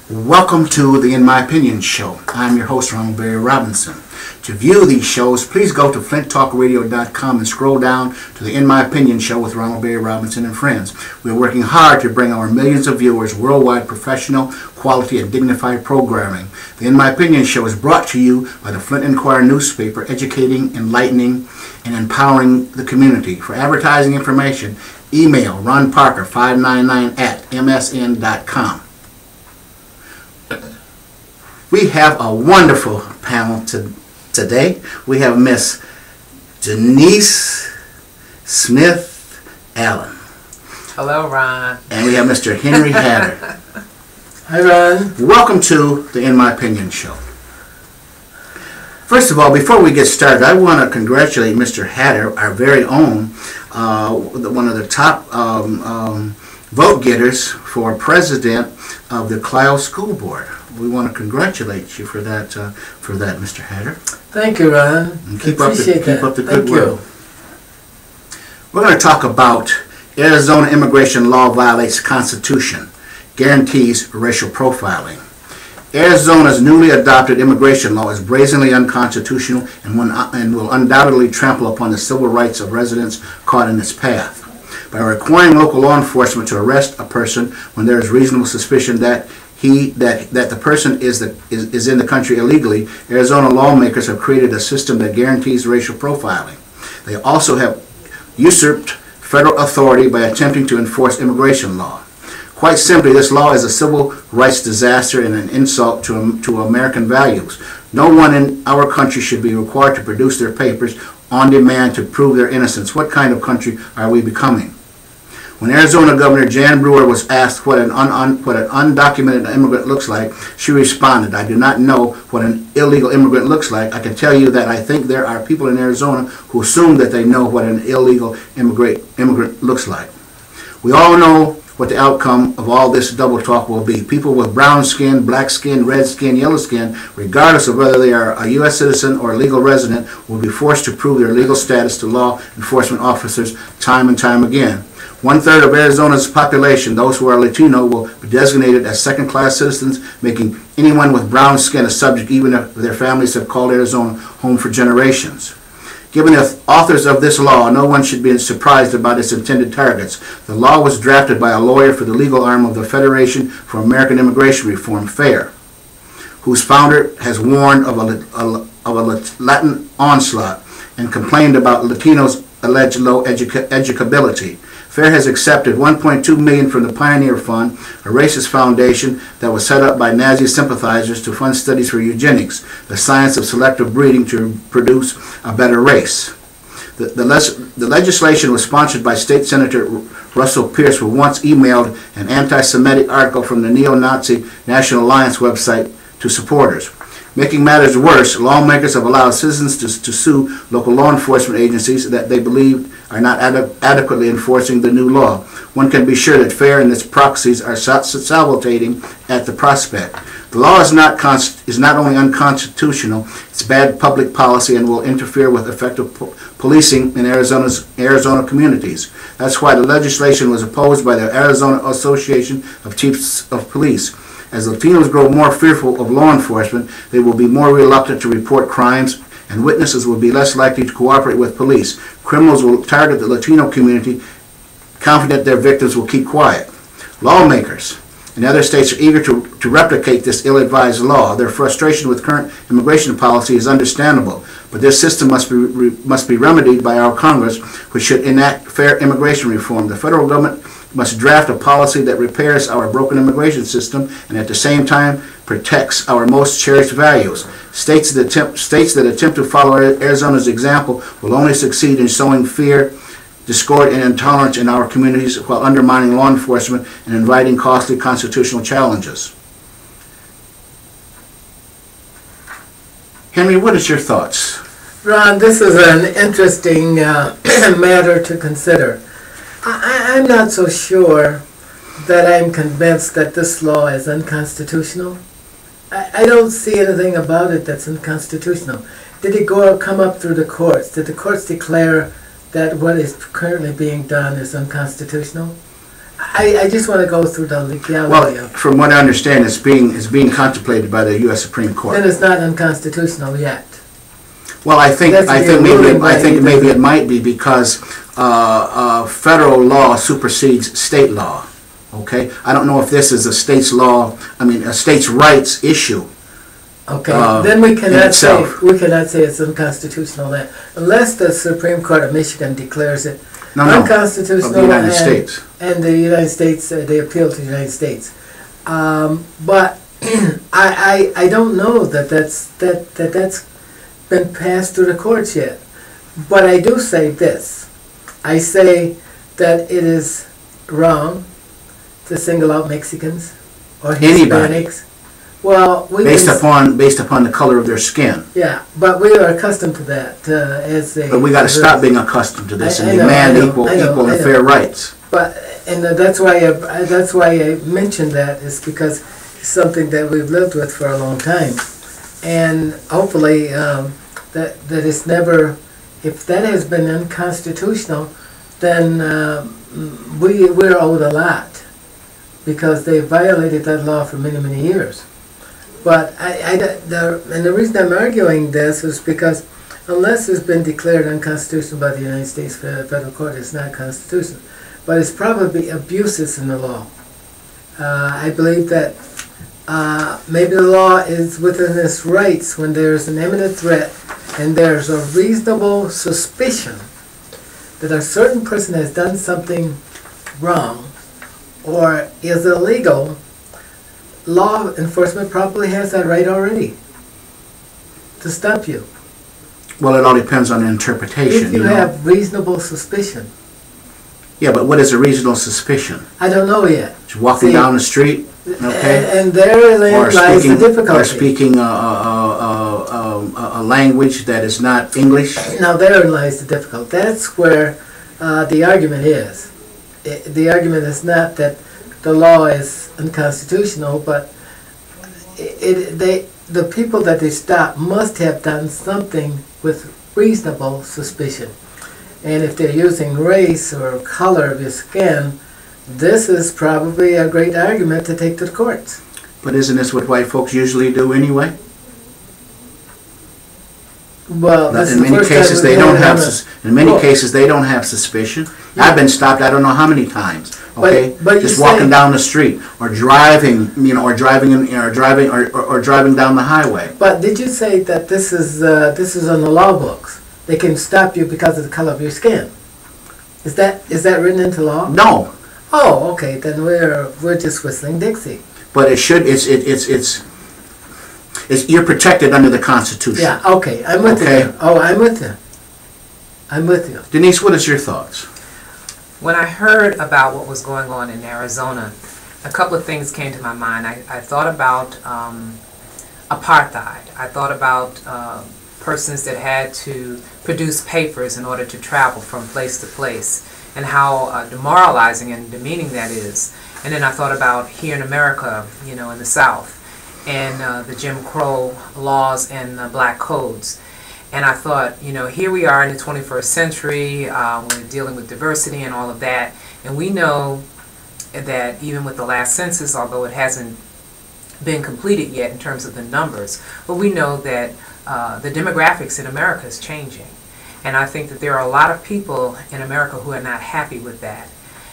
Welcome to the In My Opinion show. I'm your host, Ronald Barry Robinson. To view these shows, please go to flinttalkradio.com and scroll down to the In My Opinion show with Ronald Barry Robinson and friends. We are working hard to bring our millions of viewers worldwide professional, quality, and dignified programming. The In My Opinion show is brought to you by the Flint Inquirer newspaper, educating, enlightening, and empowering the community. For advertising information, email ronparker599@msn.com. We have a wonderful panel today. We have Miss Denise Smith Allen. Hello, Ron. And we have Mr. Henry Hatter. Hi, Ron. Welcome to the In My Opinion show. First of all, before we get started, I want to congratulate Mr. Hatter, our very own, one of the top vote getters for president of the Clio School Board. We want to congratulate you for that, Mr. Hatter. Thank you, Ron. And keep up the good work. You. We're going to talk about Arizona immigration law violates Constitution, guarantees racial profiling. Arizona's newly adopted immigration law is brazenly unconstitutional and will undoubtedly trample upon the civil rights of residents caught in its path. By requiring local law enforcement to arrest a person when there is reasonable suspicion that the person is in the country illegally, Arizona lawmakers have created a system that guarantees racial profiling. They also have usurped federal authority by attempting to enforce immigration law. Quite simply, this law is a civil rights disaster and an insult to American values. No one in our country should be required to produce their papers on demand to prove their innocence. What kind of country are we becoming? When Arizona Governor Jan Brewer was asked what an undocumented immigrant looks like, she responded, "I do not know what an illegal immigrant looks like. I can tell you that I think there are people in Arizona who assume that they know what an illegal immigrant looks like." We all know what the outcome of all this double talk will be. People with brown skin, black skin, red skin, yellow skin, regardless of whether they are a U.S. citizen or a legal resident, will be forced to prove their legal status to law enforcement officers time and time again. 1/3 of Arizona's population, those who are Latino, will be designated as second-class citizens, making anyone with brown skin a subject even if their families have called Arizona home for generations. Given the authors of this law, no one should be surprised about its intended targets. The law was drafted by a lawyer for the legal arm of the Federation for American Immigration Reform, FAIR, whose founder has warned of a Latin onslaught and complained about Latinos' alleged low educability. FAIR has accepted $1.2 million from the Pioneer Fund, a racist foundation that was set up by Nazi sympathizers to fund studies for eugenics, the science of selective breeding to produce a better race. The legislation was sponsored by State Senator Russell Pierce, who once emailed an anti-Semitic article from the neo-Nazi National Alliance website to supporters. Making matters worse, lawmakers have allowed citizens to sue local law enforcement agencies that they believe are not adequately enforcing the new law. One can be sure that FAIR and its proxies are salivating at the prospect. The law is not only unconstitutional, it's bad public policy and will interfere with effective policing in Arizona communities. That's why the legislation was opposed by the Arizona Association of Chiefs of Police. As Latinos grow more fearful of law enforcement, they will be more reluctant to report crimes, and witnesses will be less likely to cooperate with police. Criminals will target the Latino community, confident their victims will keep quiet. Lawmakers in other states are eager to replicate this ill-advised law. Their frustration with current immigration policy is understandable, but this system must be remedied by our Congress, which should enact fair immigration reform. The federal government must draft a policy that repairs our broken immigration system and at the same time protects our most cherished values. States that attempt to follow Arizona's example will only succeed in sowing fear, discord, and intolerance in our communities while undermining law enforcement and inviting costly constitutional challenges. Henry, what is your thoughts? Ron, this is an interesting matter to consider. I'm not so sure that I'm convinced that this law is unconstitutional. I don't see anything about it that's unconstitutional. Did it come up through the courts? Did the courts declare that what is currently being done is unconstitutional? I just want to go through the legality of it. From what I understand, it's being contemplated by the U.S. Supreme Court. Then it's not unconstitutional yet. Well, I think maybe it might be because federal law supersedes state law. Okay, I don't know if this is a state's law. A state's rights issue. Okay, then we cannot say it's unconstitutional then, unless the Supreme Court of Michigan declares it unconstitutional. Of the United States. And the United States, they appeal to the United States. But I don't know that's been passed through the courts yet. But I do say this. I say that it is wrong to single out Mexicans or Hispanics. Well, based upon the color of their skin. Yeah, but we are accustomed to that But we got to stop being accustomed to this and demand equal and fair rights. But that's why I mentioned that is because it's something that we've lived with for a long time, and hopefully that it's never. If that has been unconstitutional, then we're owed a lot because they violated that law for many, many years. But and the reason I'm arguing this is because unless it's been declared unconstitutional by the United States federal court, it's not constitutional. But it's probably abuses in the law. I believe that maybe the law is within its rights when there's an imminent threat and there's a reasonable suspicion that a certain person has done something wrong or is illegal. Law enforcement probably has that right already to stop you. Well, it all depends on the interpretation. If you have reasonable suspicion. Yeah, but what is a reasonable suspicion? I don't know yet. Just walking down the street, okay? And therein lies the difficulty. Or speaking a language that is not English. Now therein lies the difficulty. That's where the argument is. The argument is not that the law is unconstitutional, but the people that they stop must have done something with reasonable suspicion. And if they're using race or color of your skin, this is probably a great argument to take to the courts. But isn't this what white folks usually do anyway? Well, in many cases they don't have. In many cases they don't have suspicion. Yeah. I've been stopped. I don't know how many times. Okay, but just walking down the street or driving, or driving down the highway. But did you say that this is on the law books? They can stop you because of the color of your skin. Is that written into law? No. Oh, okay. Then we're just whistling Dixie. But it should. You're protected under the Constitution. Yeah. Okay. I'm with you. Oh, I'm with you. I'm with you. Denise, what is your thoughts? When I heard about what was going on in Arizona, a couple of things came to my mind. I thought about apartheid. I thought about persons that had to produce papers in order to travel from place to place, and how demoralizing and demeaning that is. And then I thought about here in America, in the South, and the Jim Crow laws and the black codes. And I thought, here we are in the 21st century, we're dealing with diversity and all of that, and we know that even with the last census, although it hasn't been completed yet in terms of the numbers, but we know that the demographics in America is changing. And I think that there are a lot of people in America who are not happy with that.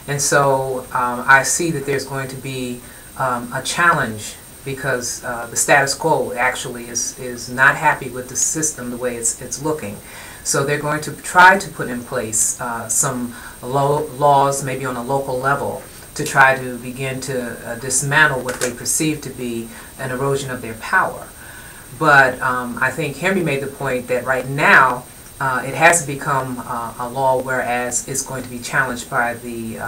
And so I see that there's going to be a challenge because the status quo actually is not happy with the system the way it's looking. So they're going to try to put in place some laws maybe on a local level to try to begin to dismantle what they perceive to be an erosion of their power. But I think Henry made the point that right now it has become a law, whereas it's going to be challenged by the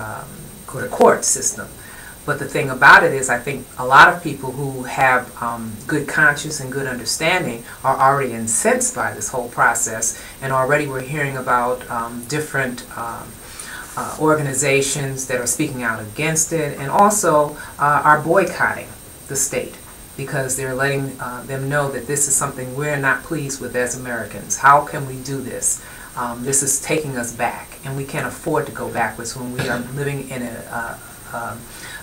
court system. But the thing about it is, I think a lot of people who have good conscience and good understanding are already incensed by this whole process, and already we're hearing about different organizations that are speaking out against it, and also are boycotting the state because they're letting them know that this is something we're not pleased with as Americans. How can we do this? This is taking us back, and we can't afford to go backwards when we are living in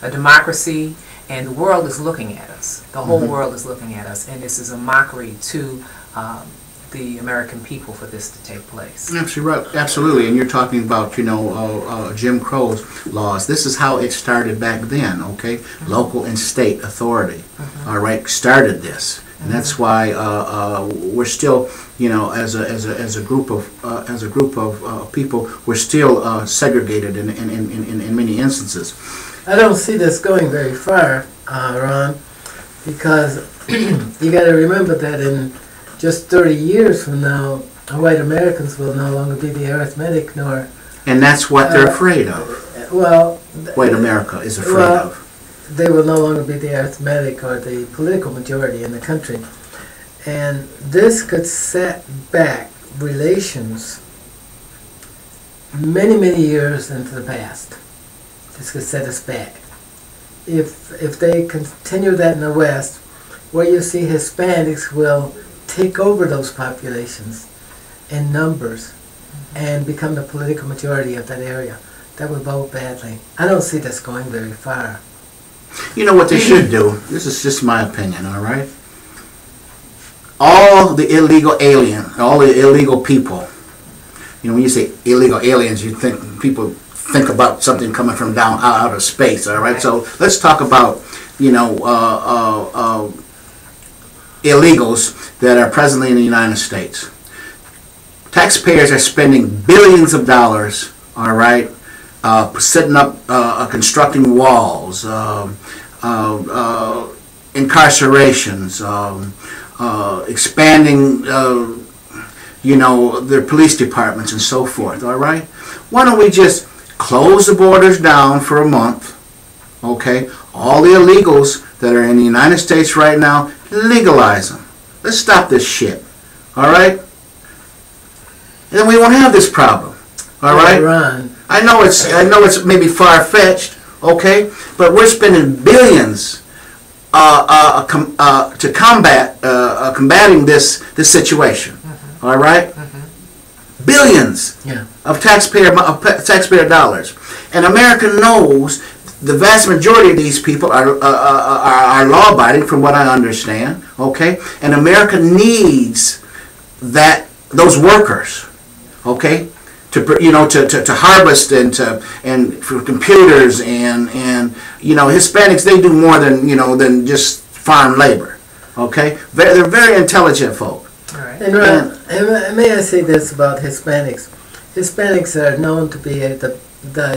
a democracy, and the world is looking at us. The whole world is looking at us, and this is a mockery to the American people for this to take place. Absolutely, right. Absolutely, and you're talking about, you know, Jim Crow's laws. This is how it started back then, okay? Local and state authority, all right, started this, and that's why we're still, you know, as a group of people, we're still segregated in many instances. I don't see this going very far, Ron, because you got to remember that in just 30 years from now, white Americans will no longer be the arithmetic nor... And that's what they're afraid of. Well... White America is afraid of. They will no longer be the arithmetic or the political majority in the country. And this could set back relations many, many years into the past. This could set us back. If they continue that in the West, where you see Hispanics will take over those populations in numbers and become the political majority of that area, that would bode badly. I don't see this going very far. You know what they should do? This is just my opinion, all right? All the illegal all the illegal people, you know, when you say illegal aliens, you think people think about something coming from down out of space, all right? So let's talk about, you know, illegals that are presently in the United States. Taxpayers are spending billions of dollars, all right, setting up, constructing walls, incarcerations, expanding, you know, their police departments and so forth, all right? Why don't we just close the borders down for a month, okay? All the illegals that are in the United States right now, legalize them. Let's stop this shit, all right? And then we won't have this problem, all right? Ron. I know it's maybe far-fetched, okay? But we're spending billions to combating this situation, all right? Billions of taxpayer dollars, and America knows the vast majority of these people are law-abiding, from what I understand. Okay, and America needs those workers. Okay, to harvest and for computers and you know, Hispanics, they do more than just farm labor. Okay, they're very intelligent folk. And may I say this about Hispanics? Hispanics are known to be the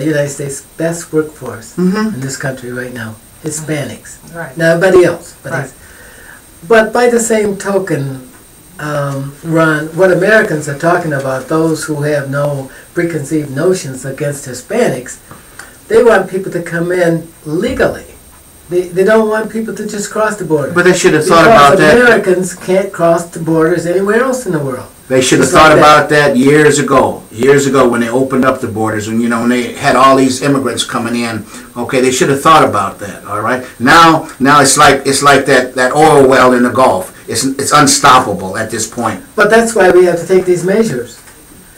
United States' best workforce in this country right now. Hispanics. Right. Now everybody else. But by the same token, Ron, what Americans are talking about, those who have no preconceived notions against Hispanics, they want people to come in legally. They don't want people to just cross the border. But they should have thought about that. Americans can't cross the borders anywhere else in the world. They should have thought about that years ago. Years ago, when they opened up the borders, and when they had all these immigrants coming in. Okay, they should have thought about that. All right. Now it's like that oil well in the Gulf. It's unstoppable at this point. But that's why we have to take these measures.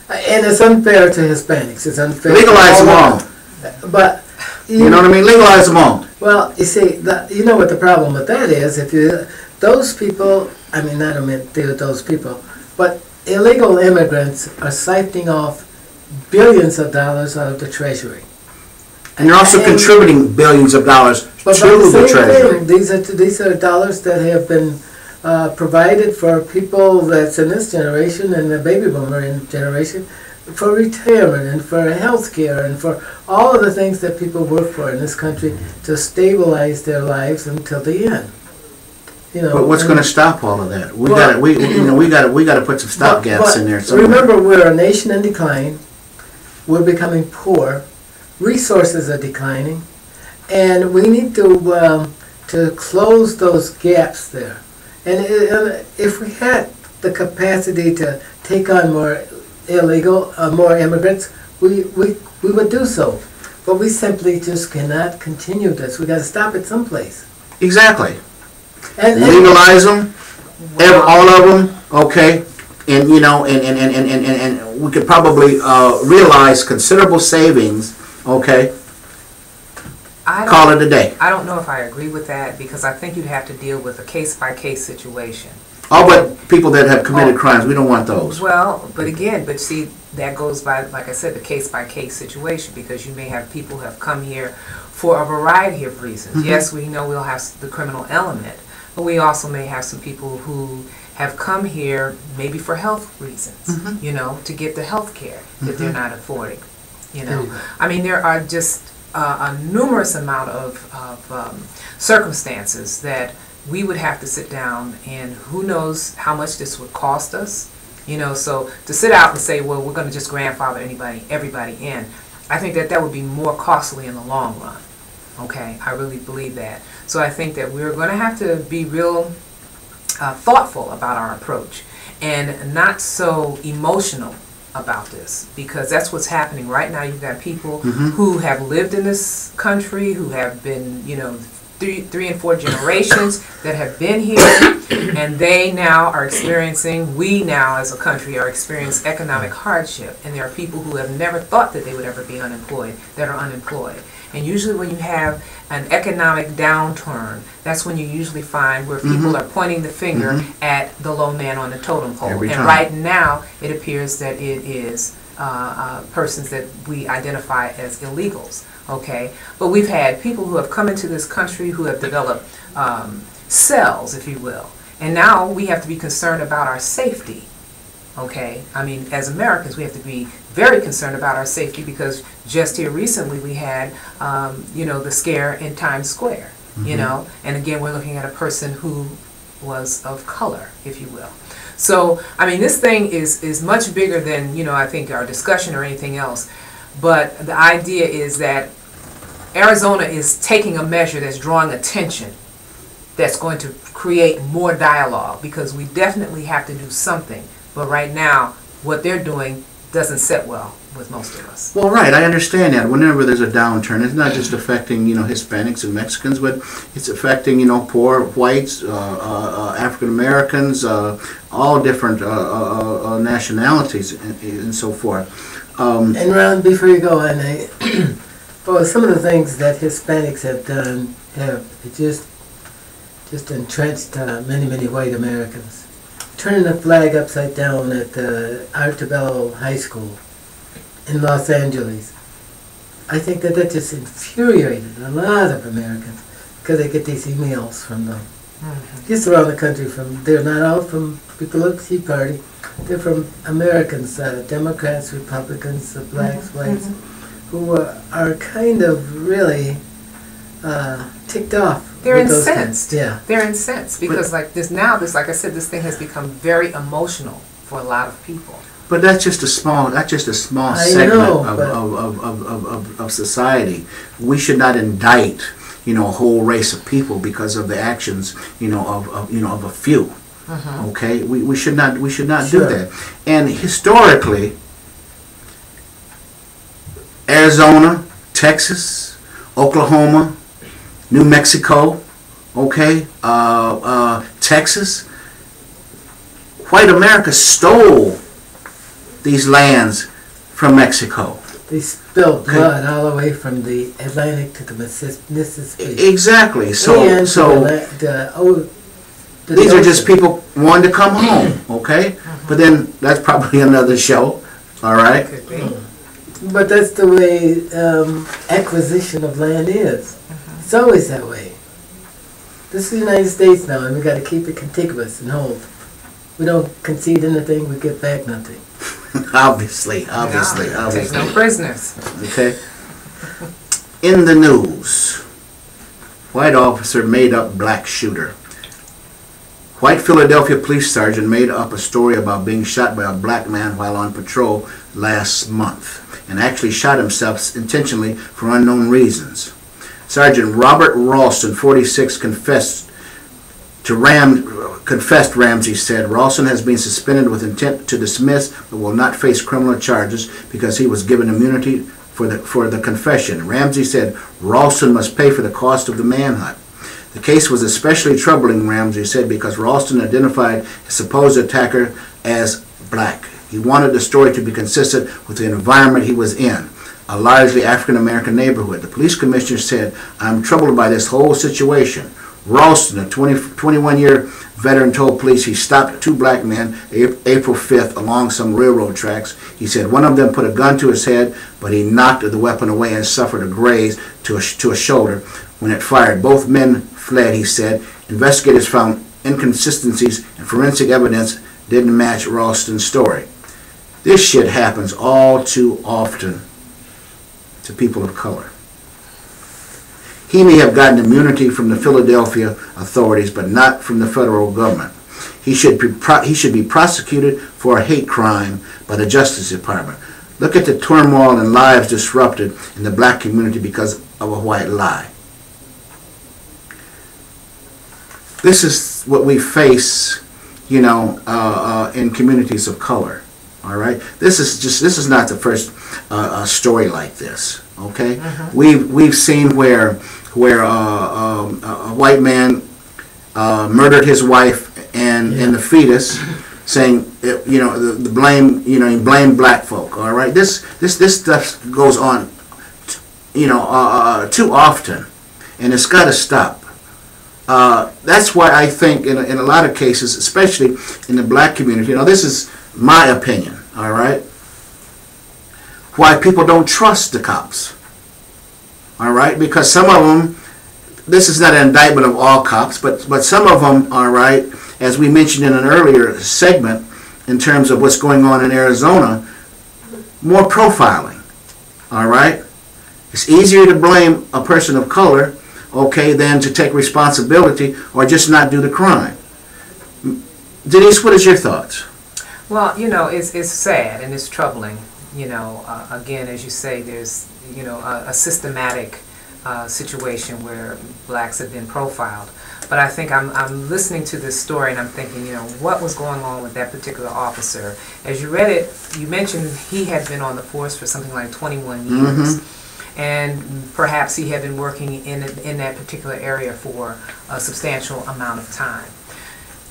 And it's unfair to Hispanics. It's unfair. Legalize them all. But you know what I mean? Legalize them all. Well, you see, you know what the problem with that is. Those people, I mean, I don't mean those people, but illegal immigrants are siphoning off billions of dollars out of the Treasury. And they're also contributing billions of dollars to the Treasury. These are dollars that have been provided for people that's in this generation and the baby boomer generation, for retirement and for health care and for all of the things that people work for in this country to stabilize their lives until the end. You know, but what's going to stop all of that? We got to put some stopgaps in there somewhere. Remember, we're a nation in decline. We're becoming poor. Resources are declining. And we need to close those gaps there. And if we had the capacity to take on more more immigrants, we would do so. But we simply just cannot continue this. We got to stop it someplace. Exactly. And Legalize them, all of them, okay? And you know, and we could probably realize considerable savings, okay? Call it a day. I don't know if I agree with that, because I think you'd have to deal with a case-by-case situation. Oh, but people that have committed crimes, we don't want those. Well, but see, that goes by, like I said, the case-by-case situation, because you may have people who have come here for a variety of reasons. Mm-hmm. Yes, we know we'll have the criminal element, but we also may have some people who have come here maybe for health reasons, Mm-hmm. you know, to get the health care that they're not affording, you know. Mm-hmm. I mean, there are just a numerous amount of circumstances that we would have to sit down, and who knows how much this would cost us, you know. So to sit out and say, well, we're going to just grandfather everybody in, I think that would be more costly in the long run. Okay, I really believe that. So I think that we're going to have to be real thoughtful about our approach, and not so emotional about this, because that's what's happening right now. You've got people who have lived in this country, who have been, you know, three and four generations that have been here, and they now are experiencing, we now as a country are experiencing economic hardship, and there are people who have never thought that they would ever be unemployed that are unemployed. And usually when you have an economic downturn, that's when you usually find where people are pointing the finger at the low man on the totem pole. Every and time. right now it appears that it is persons that we identify as illegals. Okay, but we've had people who have come into this country who have developed cells, if you will, and now we have to be concerned about our safety. Okay, I mean, as Americans, we have to be very concerned about our safety, because just here recently we had, you know, the scare in Times Square. You know, and again, we're looking at a person who was of color, if you will. So, I mean, this thing is much bigger than, you know, I think our discussion or anything else. But the idea is that Arizona is taking a measure that's drawing attention, that's going to create more dialogue, because we definitely have to do something. But right now, what they're doing doesn't sit well with most of us. Well, right, I understand that. Whenever there's a downturn, it's not just affecting, you know, Hispanics and Mexicans, but it's affecting, you know, poor whites, African Americans, all different nationalities, and so forth. And Ron, before you go on, well, some of the things that Hispanics have done have just entrenched many white Americans. Turning the flag upside down at the Artebello High School in Los Angeles. I think that just infuriated a lot of Americans, because they get these emails from them. Just around the country, they're not all from people of the Tea Party. They're from Americans, Democrats, Republicans, blacks, whites, who are kind of really ticked off. They're incensed. Yeah. They're incensed because, like I said, this thing has become very emotional for a lot of people. But that's just a small segment of society. We should not indict, you know, a whole race of people because of the actions, you know, of a few. Okay, we should not do that. And historically, Arizona, Texas, Oklahoma, New Mexico, okay, Texas, white America stole these lands from Mexico. They spilled blood all the way from the Atlantic to the Mississippi. Exactly. So these are just people wanting to come home, okay? But then that's probably another show, all right? Could be. But that's the way acquisition of land is. It's always that way. This is the United States now, and we got to keep it contiguous and hold. We don't concede anything, we get back nothing. Obviously. Take no prisoners. Okay. In the news, white officer made up black shooter. White Philadelphia police sergeant made up a story about being shot by a black man while on patrol last month, and actually shot himself intentionally for unknown reasons. Sergeant Robert Ralston, 46, confessed Ramsey said Ralston has been suspended with intent to dismiss but will not face criminal charges because he was given immunity for the confession. Ramsey said Ralston must pay for the cost of the manhunt. The case was especially troubling, Ramsey said, because Ralston identified his supposed attacker as black. He wanted the story to be consistent with the environment he was in, a largely African-American neighborhood. The police commissioner said, "I'm troubled by this whole situation." Ralston, a 21-year veteran, told police he stopped two black men April 5th along some railroad tracks. He said one of them put a gun to his head, but he knocked the weapon away and suffered a graze to a shoulder when it fired. Both men fled, he said. Investigators found inconsistencies and forensic evidence didn't match Ralston's story. This shit happens all too often to people of color. He may have gotten immunity from the Philadelphia authorities, but not from the federal government. He should be prosecuted for a hate crime by the Justice Department. Look at the turmoil and lives disrupted in the black community because of a white lie. This is what we face, in communities of color. All right. This is not the first story like this. Okay. We've seen where a white man murdered his wife and the fetus, saying the blame he blamed black folk. All right. This stuff goes on too often, and it's got to stop. That's why I think in a lot of cases, especially in the black community, this is my opinion, all right, why people don't trust the cops, all right, because some of them, this is not an indictment of all cops, but some of them, all right, as we mentioned in an earlier segment, in terms of what's going on in Arizona, more profiling, all right. It's easier to blame a person of color, okay, than to take responsibility or just not do the crime. Denise, what is your thoughts? Well, it's sad and it's troubling. Again, as you say, there's a systematic situation where blacks have been profiled. But I think I'm listening to this story and I'm thinking, what was going on with that particular officer? As you read it, you mentioned he had been on the force for something like 21 years. And perhaps he had been working in that particular area for a substantial amount of time.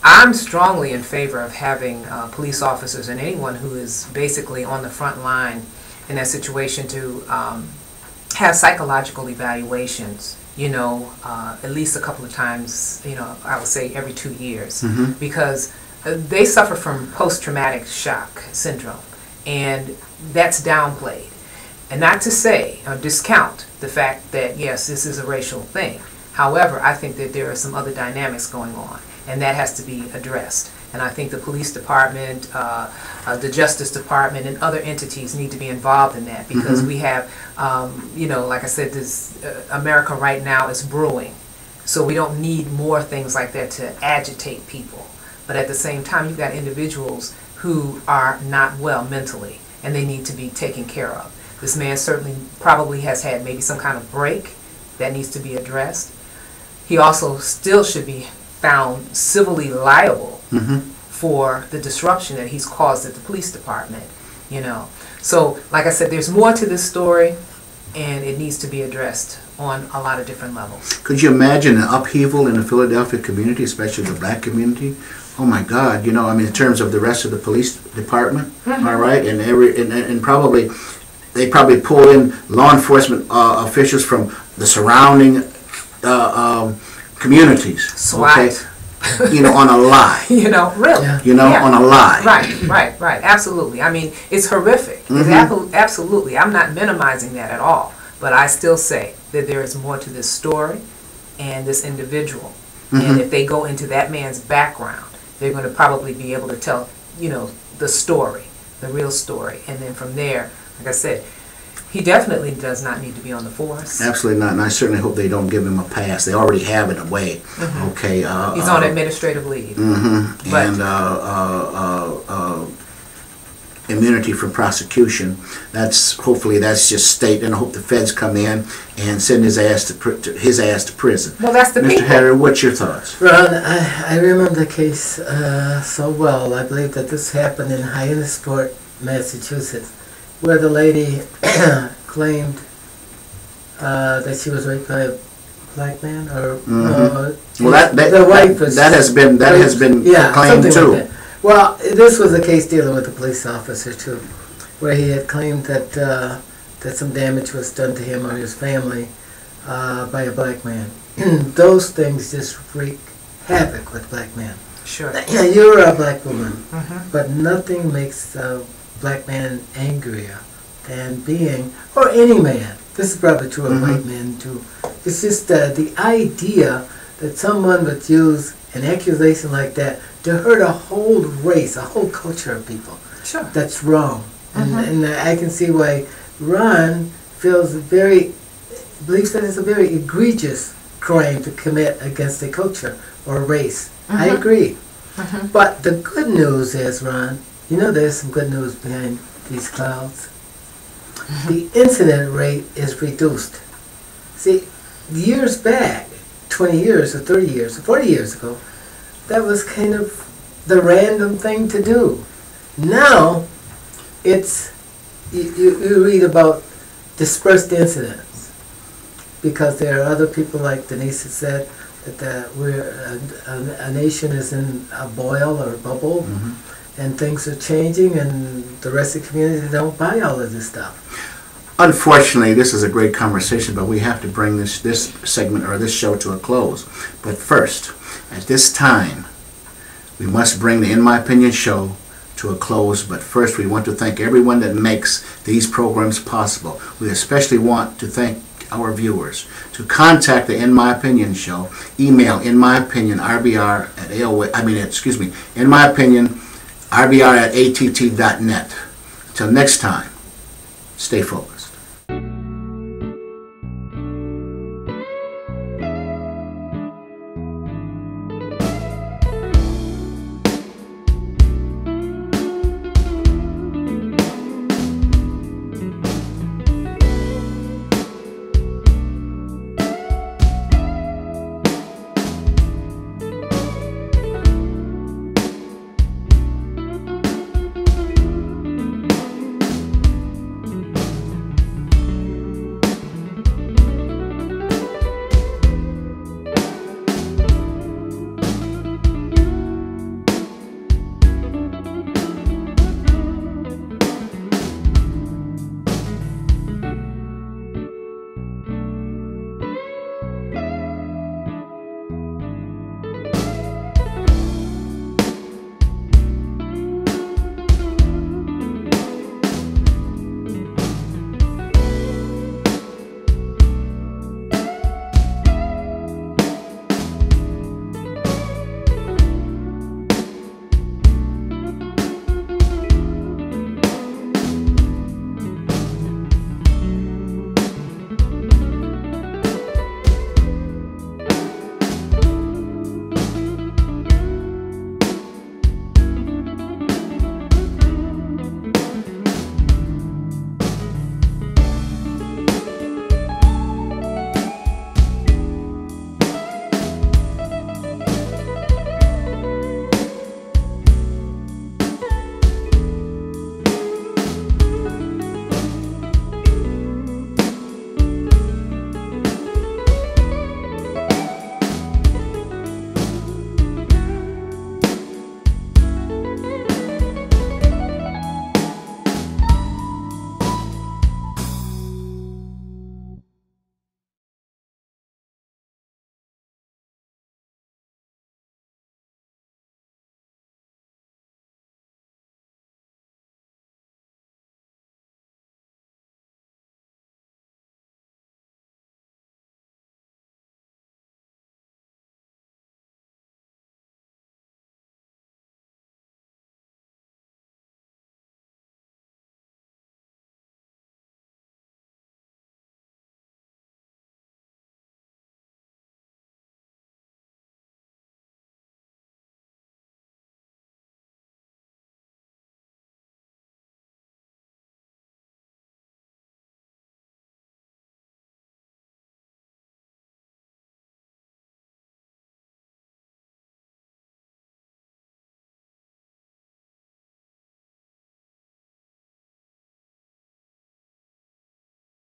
I'm strongly in favor of having police officers and anyone who is basically on the front line in that situation to have psychological evaluations, at least a couple of times, I would say every 2 years, because they suffer from post-traumatic shock syndrome, and that's downplayed. And not to say or discount the fact that, yes, this is a racial thing. However, I think that there are some other dynamics going on, and that has to be addressed. And I think the police department, the Justice Department, and other entities need to be involved in that, because we have, like I said, this America right now is brewing. So we don't need more things like that to agitate people. But at the same time, you've got individuals who are not well mentally, and they need to be taken care of. This man certainly probably has had maybe some kind of break that needs to be addressed. He also still should be found civilly liable for the disruption that he's caused at the police department, So, like I said, there's more to this story, and it needs to be addressed on a lot of different levels. Could you imagine an upheaval in the Philadelphia community, especially the black community? Oh my God, in terms of the rest of the police department, all right, and probably they probably pull in law enforcement officials from the surrounding communities. SWAT. Okay? On a lie. Really. On a lie. Right. Absolutely. I mean, it's horrific. It's absolutely. I'm not minimizing that at all. But I still say that there is more to this story and this individual. And if they go into that man's background, they're going to probably be able to tell, the story, the real story. And then from there, like I said, he definitely does not need to be on the force. Absolutely not, and I certainly hope they don't give him a pass. They already have in a way. Okay. He's on administrative leave. And immunity from prosecution. Hopefully that's just state, and I hope the feds come in and send his ass to prison. Well, that's the Mr. people. Harry, what's your thoughts? Ron, I remember the case so well. I believe that this happened in Hyannisport, Massachusetts, where the lady claimed that she was raped by a black man, or Well, the wife was that has been claimed something too. like that. Well, this was a case dealing with a police officer too, where he had claimed that that some damage was done to him or his family by a black man. Those things just wreak havoc with black men. Sure. Yeah, you're a black woman, Mhm. but nothing makes a black man angrier than being, or any man. This is probably true of white men too. It's just the idea that someone would use an accusation like that to hurt a whole race, a whole culture of people. Sure. That's wrong. And I can see why Ron believes that it's a very egregious crime to commit against a culture or race. I agree. But the good news is, Ron, you know there's some good news behind these clouds. The incident rate is reduced. See, years back, 20 years or 30 years or 40 years ago, that was kind of the random thing to do. Now, it's, you read about dispersed incidents because there are other people, like Denise has said, that a nation is in a boil or a bubble, and things are changing, and the rest of the community don't buy all of this stuff. Unfortunately, this is a great conversation, but we have to bring this segment or this show to a close. But first, at this time, we must bring the In My Opinion show to a close. But first, we want to thank everyone that makes these programs possible. We especially want to thank our viewers. To contact the In My Opinion show, email inmyopinionrbr at inmyopinionrbr@att.net. Until next time, stay focused.